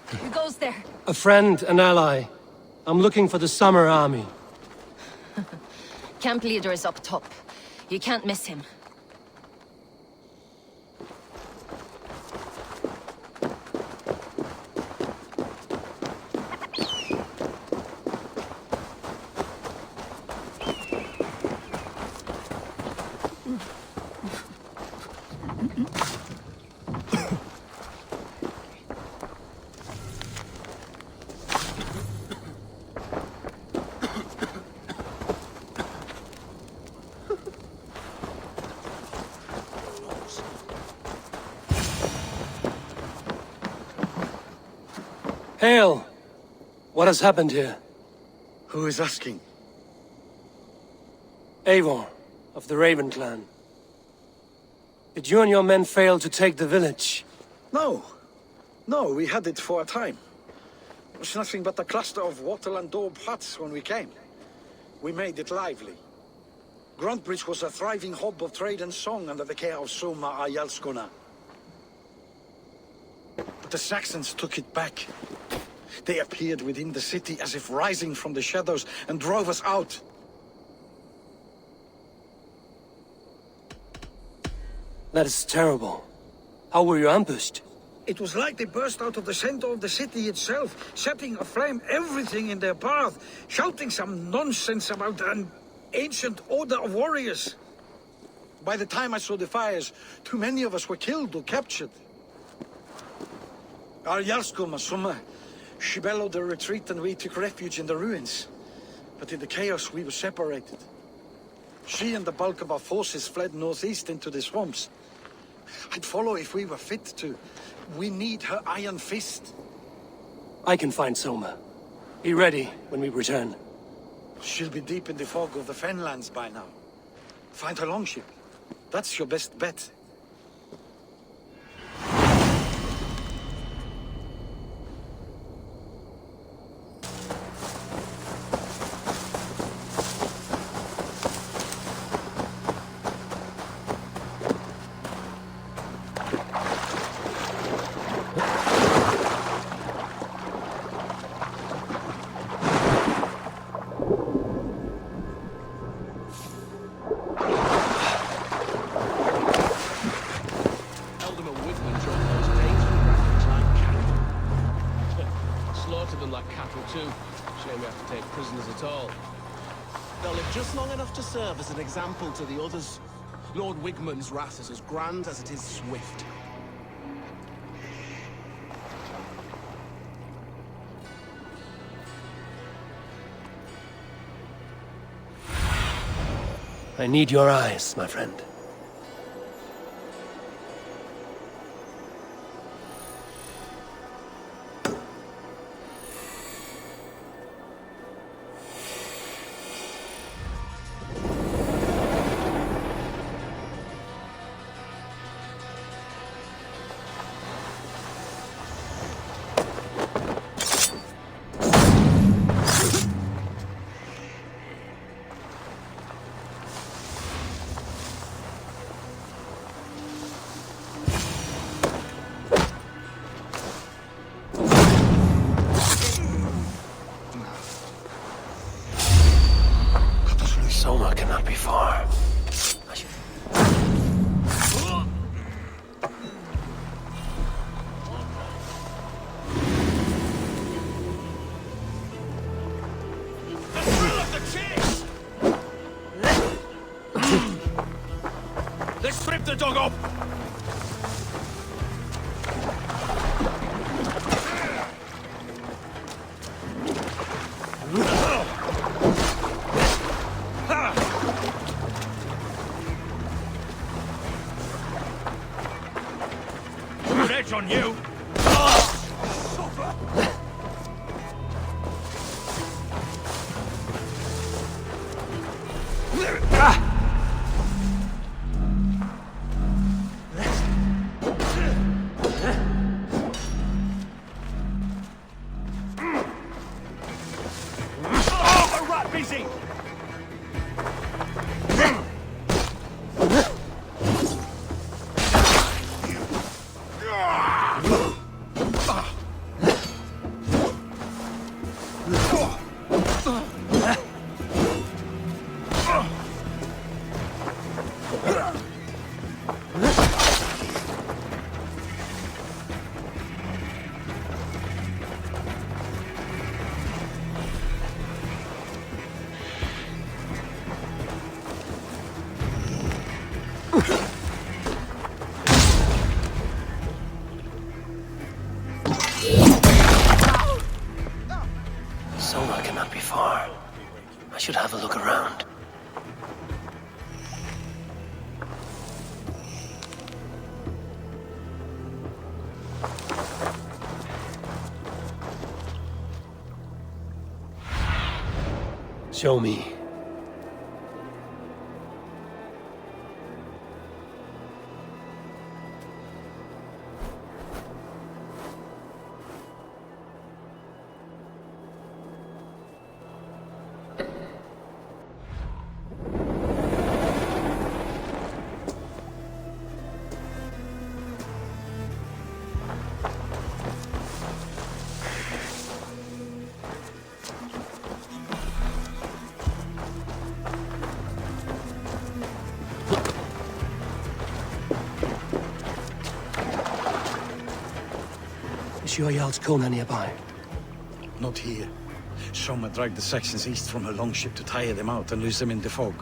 Who goes there? A friend, an ally. I'm looking for the Summer Army. Camp leader is up top. You can't miss him. Hail! What has happened here? Who is asking? Eivor, of the Raven clan. Did you and your men fail to take the village? No. No, we had it for a time. It was nothing but a cluster of wattle and daub huts when we came. We made it lively. Gruntbridge was a thriving hub of trade and song under the care of Soma Ayalskona. But the Saxons took it back. They appeared within the city as if rising from the shadows and drove us out. That is terrible. How were you ambushed? It was like they burst out of the center of the city itself, setting aflame everything in their path, shouting some nonsense about an ancient order of warriors. By the time I saw the fires, too many of us were killed or captured. Our Jarlskoma, Summa, she bellowed a retreat and we took refuge in the ruins. But in the chaos we were separated. She and the bulk of our forces fled northeast into the swamps. I'd follow if we were fit to. We need her iron fist. I can find Soma. Be ready when we return. She'll be deep in the fog of the Fenlands by now. Find her longship. That's your best bet. They'll live just long enough to serve as an example to the others. Lord Wigmund's wrath is as grand as it is swift. I need your eyes, my friend. Soma cannot be far. Let's strip the dog up! Good edge on you! should have a look around. Show me. Is your Jarl's Kona nearby? Not here. Soma dragged the Saxons east from her longship to tire them out and lose them in the fog.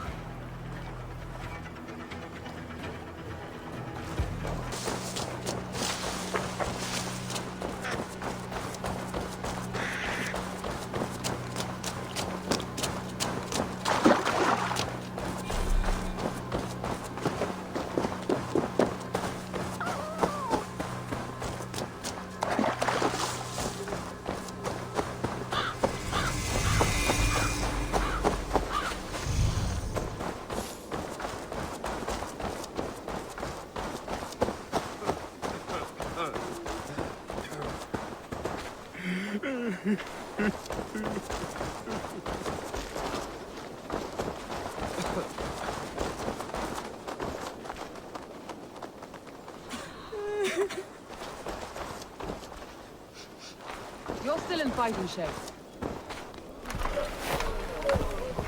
You're still in fighting shape.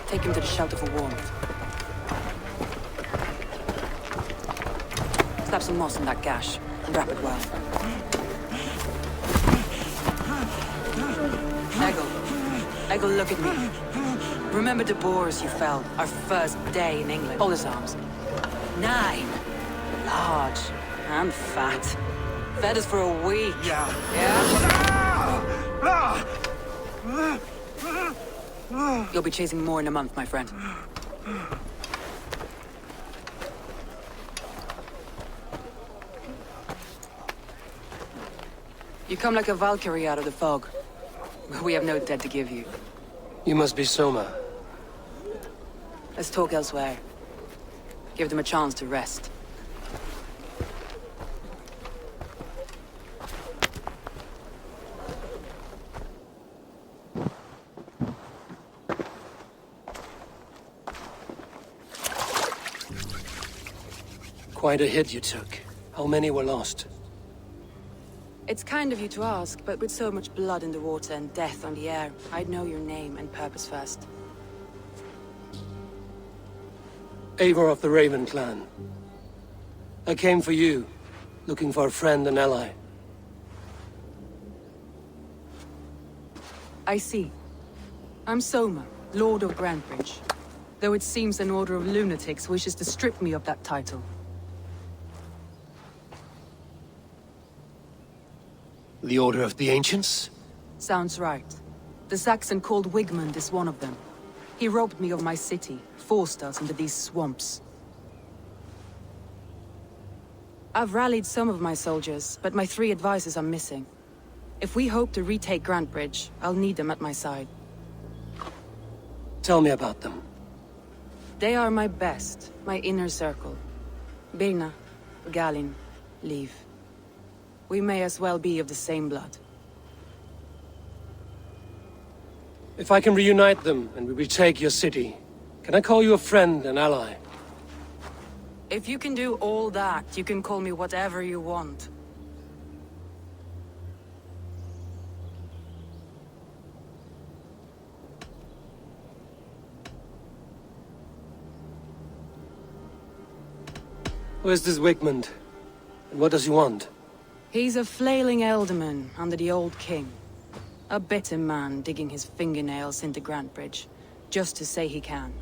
Take him to the shelter for warmth. Slap some moss in that gash and wrap it well. Eggle, look at me. Remember the boars you felled, our first day in England? Hold his arms. 9. Large and fat. Fed us for a week. Yeah. You'll be chasing more in a month, my friend. You come like a Valkyrie out of the fog. We have no dead to give you. You must be Soma. Let's talk elsewhere. Give them a chance to rest. Quite a hit you took. How many were lost? It's kind of you to ask, but with so much blood in the water and death on the air, I'd know your name and purpose first. Eivor of the Raven clan. I came for you, looking for a friend and ally. I see. I'm Soma, Lord of Grantebridge. Though it seems an order of lunatics wishes to strip me of that title. The Order of the Ancients? Sounds right. The Saxon called Wigmund is one of them. He robbed me of my city, forced us into these swamps. I've rallied some of my soldiers, but my 3 advisors are missing. If we hope to retake Grantebridge, I'll need them at my side. Tell me about them. They are my best, my inner circle. Birna, Galin, Liv. We may as well be of the same blood. If I can reunite them and we retake your city, can I call you a friend and ally? If you can do all that, you can call me whatever you want. Who is this Wigmund? And what does he want? He's a flailing elderman under the old king. A bitter man digging his fingernails into Grantebridge, just to say he can.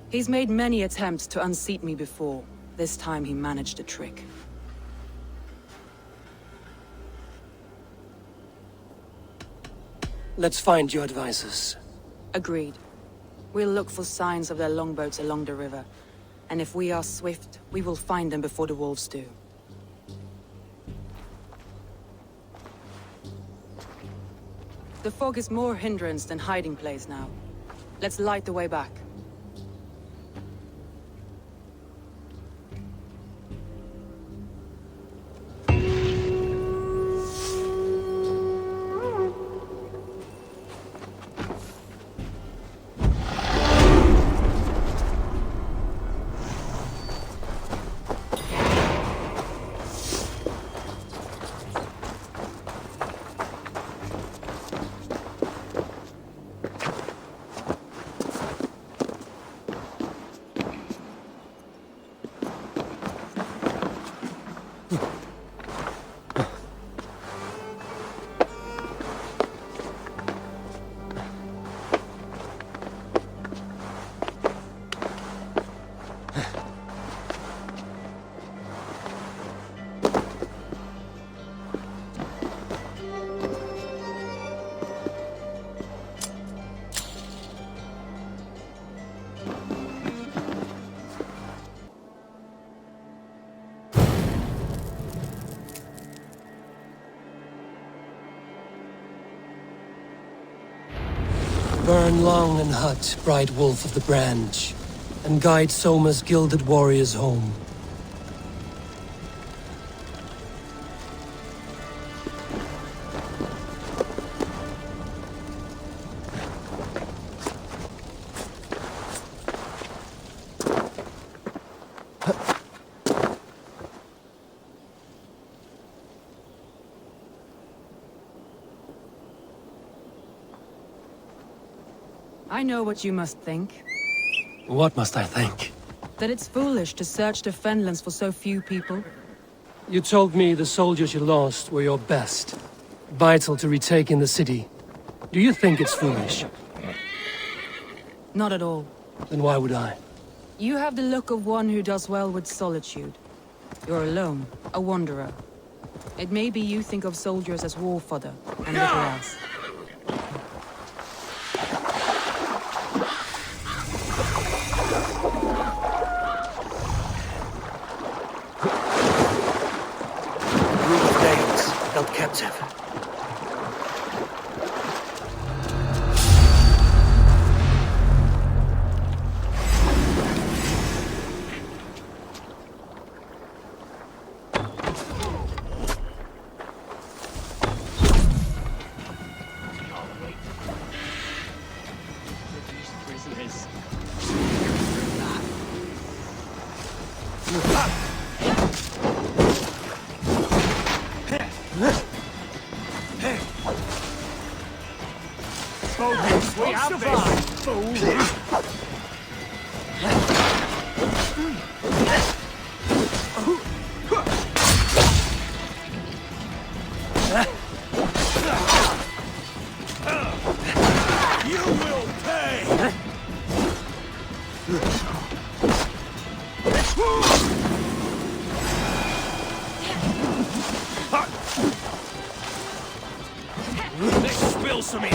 He's made many attempts to unseat me before. This time he managed a trick. Let's find your advisors. Agreed. We'll look for signs of their longboats along the river. And if we are swift, we will find them before the wolves do. The fog is more hindrance than hiding place now. Let's light the way back. Burn long and hut, bright wolf of the branch, and guide Soma's gilded warriors home. I know what you must think. What must I think? That it's foolish to search the Fenlands for so few people. You told me the soldiers you lost were your best. Vital to retaking the city. Do you think it's foolish? Not at all. Then why would I? You have the look of one who does well with solitude. You're alone, a wanderer. It may be you think of soldiers as war fodder, and little else. Held captive. We have this, fool! You will pay! Let's spill some ink!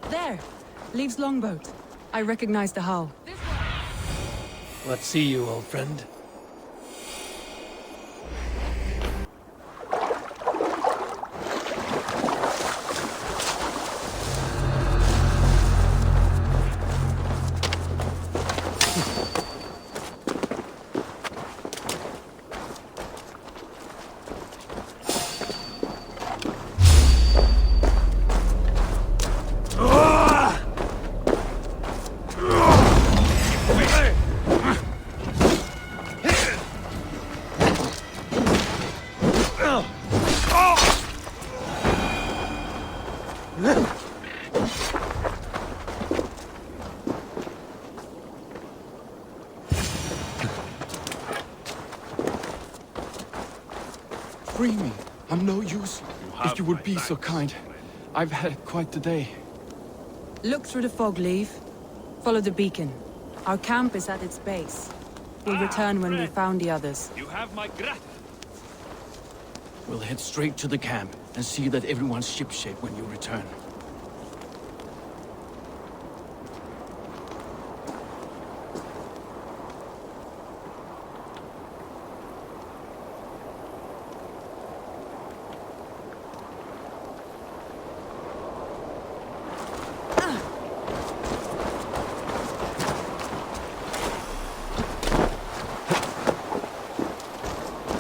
There! Leaves longboat. I recognize the hull. What see you, old friend? Free me. I'm no use. If you would be so kind. I've had quite the day. Look through the fog, Leave. Follow the beacon. Our camp is at its base. We'll return when we've found the others. You have my grat. We'll head straight to the camp and see that everyone's shipshape when you return.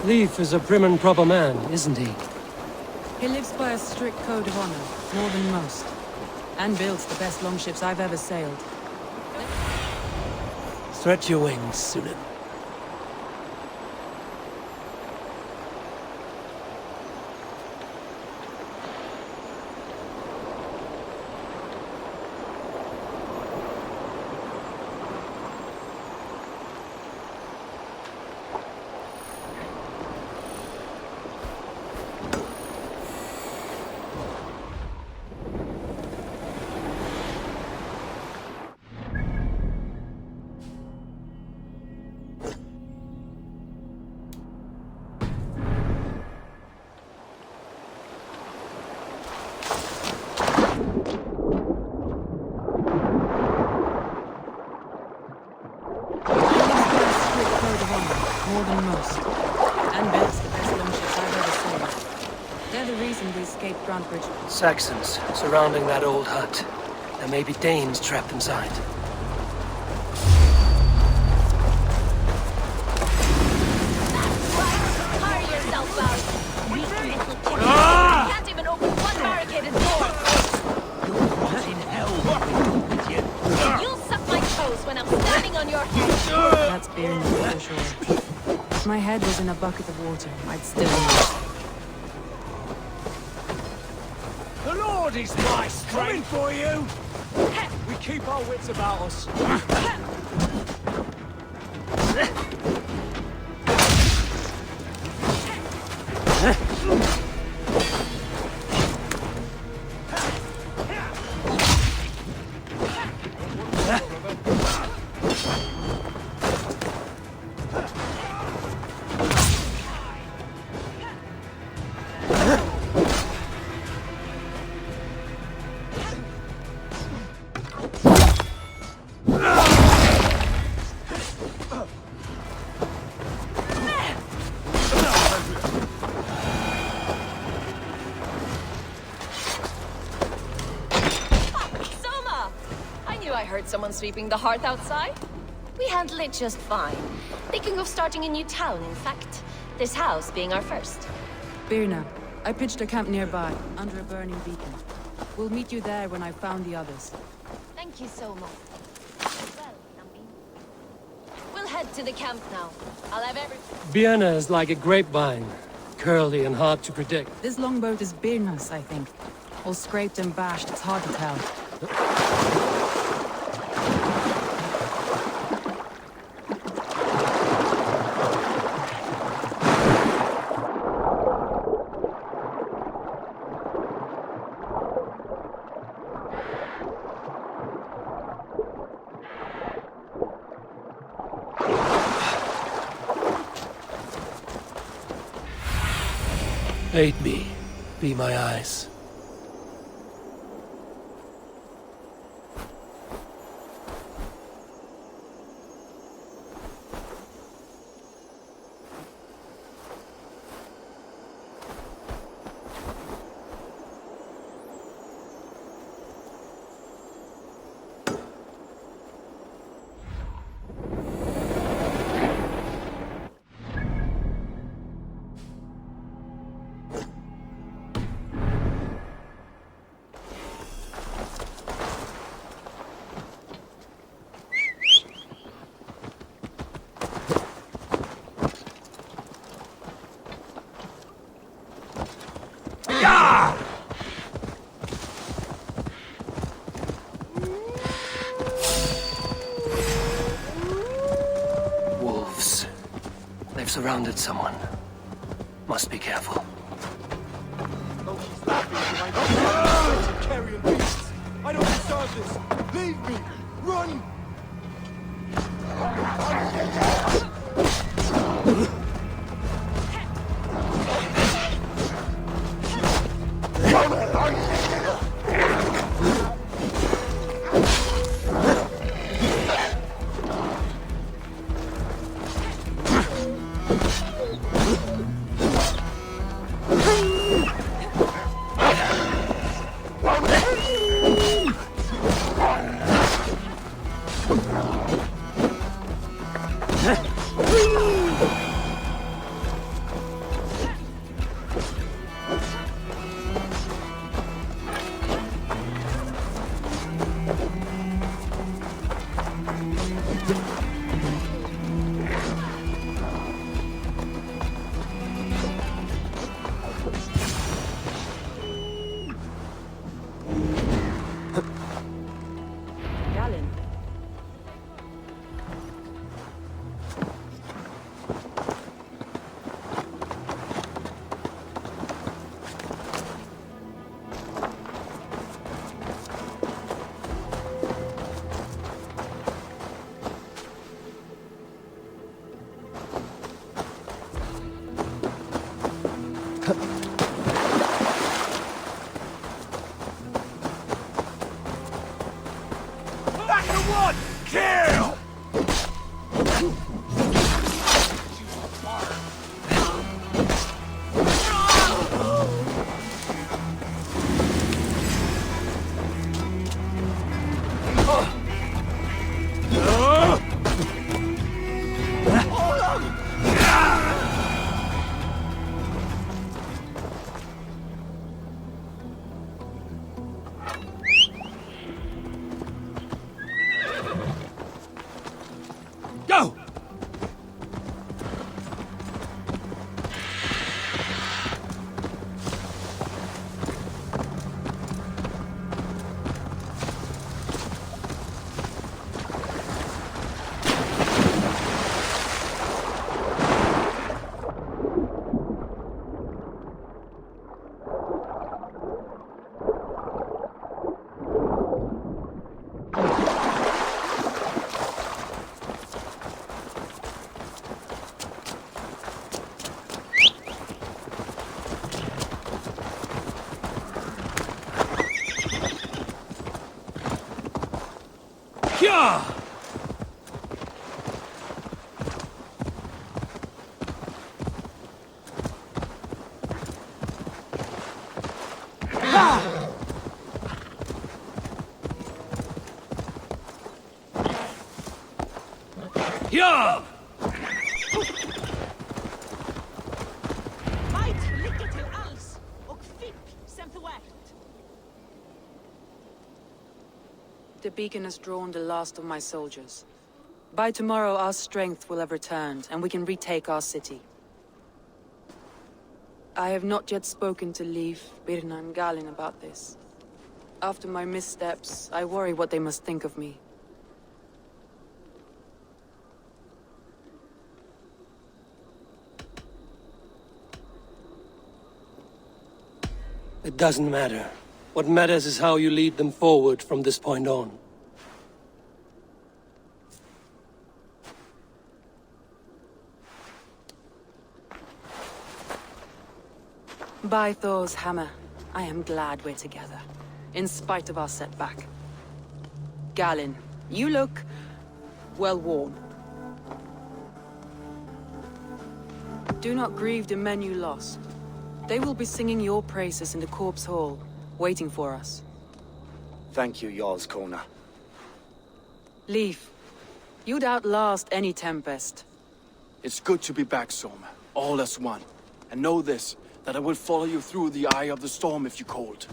Leif is a prim and proper man, isn't he? He lives by a strict code of honor, more than most. And builds the best longships I've ever sailed. Stretch your wings, Sunan. More than most. And builds the best longships I've ever sailed. They're the reason we escaped Grant Bridge. Saxons surrounding that old hut. There may be Danes trapped inside. Hurry yourself out! You can't even open one barricaded door! What in hell? Idiot. You'll suck my toes when I'm standing on your head! That's beer for sure. If my head was in a bucket of water, I'd still know. The Lord is my strength. Coming for you. We keep our wits about us. I heard someone sweeping the hearth outside. We handle it just fine. Thinking of starting a new town, in fact. This house being our first. Birna, I pitched a camp nearby, under a burning beacon. We'll meet you there when I've found the others. Thank you so much. Well, Nambi. We'll head to the camp now. I'll have everything. Vienna is like a grapevine. Curly and hard to predict. This longboat is Birna's, I think. All scraped and bashed, it's hard to tell. Aid me. Be my eyes. I've surrounded someone. Must be careful. Oh, she's laughing behind us. Carrion beasts. I don't deserve this. Leave me. Run. Galen. Back to one! Kill! Go! Yeah! Yeah! Might lycka till alls och fick sen förvärt. The beacon has drawn the last of my soldiers. By tomorrow, our strength will have returned, and we can retake our city. I have not yet spoken to Leif, Birna, and Galin about this. After my missteps, I worry what they must think of me. It doesn't matter. What matters is how you lead them forward from this point on. By Thor's hammer, I am glad we're together, in spite of our setback. Galin, you look well worn. Do not grieve the men you lost. They will be singing your praises in the corpse hall, waiting for us. Thank you, Jarl's Kona. Leif, you'd outlast any tempest. It's good to be back, Soma, all as one. And know this, that I will follow you through the eye of the storm if you cold.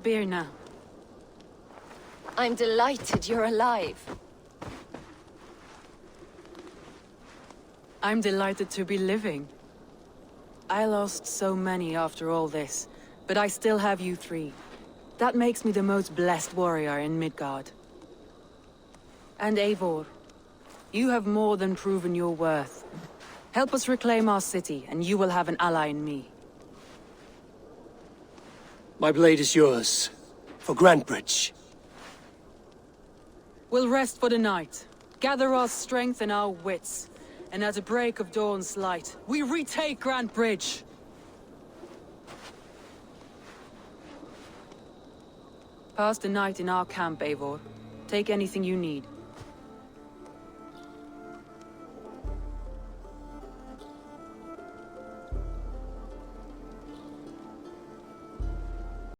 Birna. I'm delighted you're alive. I'm delighted to be living. I lost so many after all this, but I still have you three. That makes me the most blessed warrior in Midgard. And Eivor, You have more than proven your worth. Help us reclaim our city, and you will have an ally in me. My blade is yours. For Grantbridge. We'll rest for the night. Gather our strength and our wits. And at the break of dawn's light, we retake Grantbridge! Pass the night in our camp, Eivor. Take anything you need.